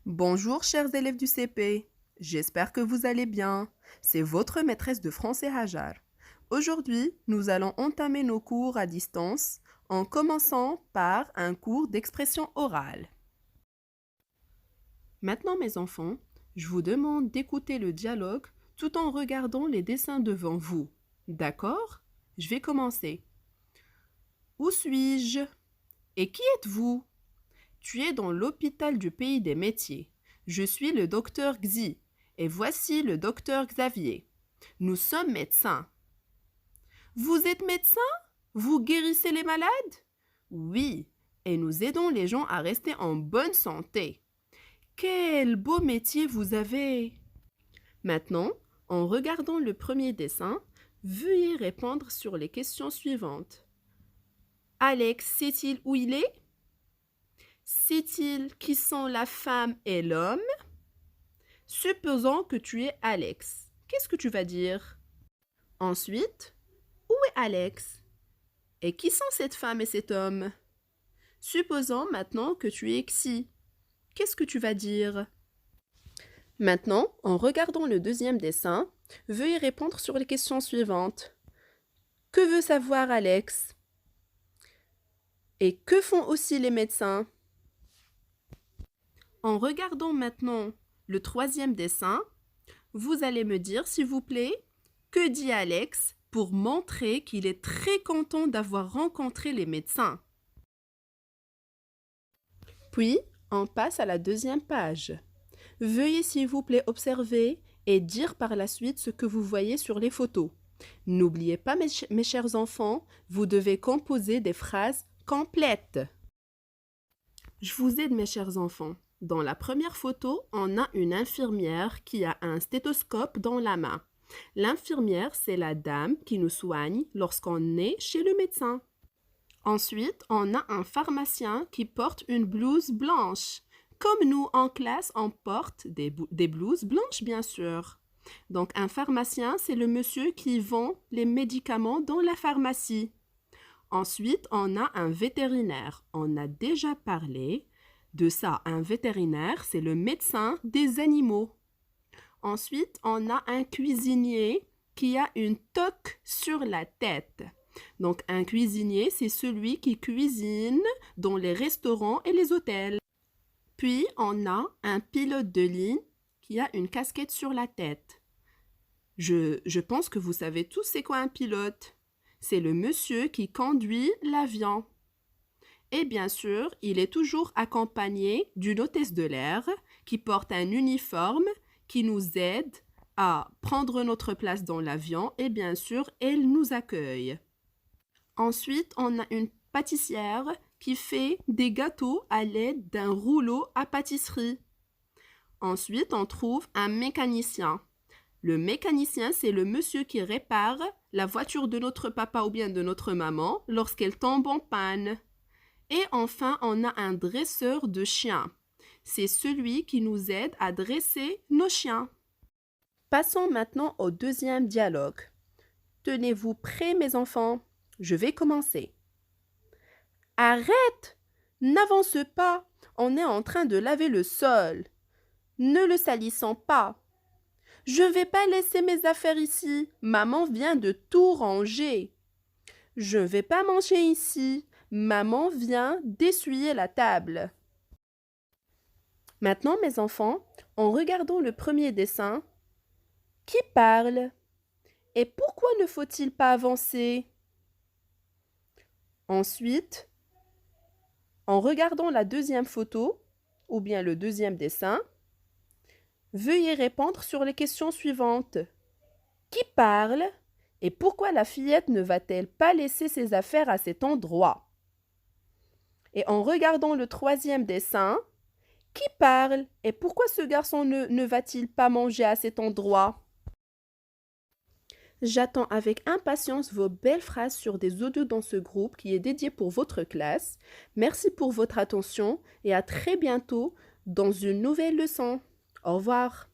Bonjour chers élèves du CP, j'espère que vous allez bien. C'est votre maîtresse de français Hajar. Aujourd'hui, nous allons entamer nos cours à distance en commençant par un cours d'expression orale. Maintenant mes enfants, je vous demande d'écouter le dialogue tout en regardant les dessins devant vous. D'accord? Je vais commencer. Où suis-je? Et qui êtes-vous? Tu es dans l'hôpital du pays des métiers. Je suis le docteur Xi et voici le docteur Xavier. Nous sommes médecins. Vous êtes médecin? Vous guérissez les malades? Oui, et nous aidons les gens à rester en bonne santé. Quel beau métier vous avez! Maintenant, en regardant le premier dessin, veuillez répondre sur les questions suivantes. Alex sait-il où il est? Sait-il qui sont la femme et l'homme? Supposons que tu es Alex. Qu'est-ce que tu vas dire? Ensuite, où est Alex? Et qui sont cette femme et cet homme? Supposons maintenant que tu es Xi. Qu'est-ce que tu vas dire? Maintenant, en regardant le deuxième dessin, veuillez répondre sur les questions suivantes. Que veut savoir Alex? Et que font aussi les médecins? En regardant maintenant le troisième dessin, vous allez me dire, s'il vous plaît, que dit Alex pour montrer qu'il est très content d'avoir rencontré les médecins. Puis, on passe à la deuxième page. Veuillez s'il vous plaît observer et dire par la suite ce que vous voyez sur les photos. N'oubliez pas, mes chers enfants, vous devez composer des phrases complètes. Je vous aide, mes chers enfants. Dans la première photo, on a une infirmière qui a un stéthoscope dans la main. L'infirmière, c'est la dame qui nous soigne lorsqu'on est chez le médecin. Ensuite, on a un pharmacien qui porte une blouse blanche. Comme nous, en classe, on porte des blouses blanches, bien sûr. Donc, un pharmacien, c'est le monsieur qui vend les médicaments dans la pharmacie. Ensuite, on a un vétérinaire. On a déjà parlé de ça. Un vétérinaire, c'est le médecin des animaux. Ensuite, on a un cuisinier qui a une toque sur la tête. Donc, un cuisinier, c'est celui qui cuisine dans les restaurants et les hôtels. Puis, on a un pilote de ligne qui a une casquette sur la tête. Je pense que vous savez tous c'est quoi un pilote. C'est le monsieur qui conduit l'avion. Et bien sûr, il est toujours accompagné d'une hôtesse de l'air qui porte un uniforme qui nous aide à prendre notre place dans l'avion et bien sûr, elle nous accueille. Ensuite, on a une pâtissière qui fait des gâteaux à l'aide d'un rouleau à pâtisserie. Ensuite, on trouve un mécanicien. Le mécanicien, c'est le monsieur qui répare la voiture de notre papa ou bien de notre maman lorsqu'elle tombe en panne. Et enfin, on a un dresseur de chiens. C'est celui qui nous aide à dresser nos chiens. Passons maintenant au deuxième dialogue. Tenez-vous prêts, mes enfants. Je vais commencer. Arrête! N'avance pas. On est en train de laver le sol. Ne le salissons pas. Je ne vais pas laisser mes affaires ici. Maman vient de tout ranger. Je ne vais pas manger ici. Maman vient d'essuyer la table. Maintenant, mes enfants, en regardant le premier dessin, qui parle? Et pourquoi ne faut-il pas avancer? Ensuite, en regardant la deuxième photo, ou bien le deuxième dessin, veuillez répondre sur les questions suivantes. Qui parle? Et pourquoi la fillette ne va-t-elle pas laisser ses affaires à cet endroit? Et en regardant le troisième dessin, qui parle? Et pourquoi ce garçon ne va-t-il pas manger à cet endroit? J'attends avec impatience vos belles phrases sur des audios dans ce groupe qui est dédié pour votre classe. Merci pour votre attention et à très bientôt dans une nouvelle leçon. Au revoir.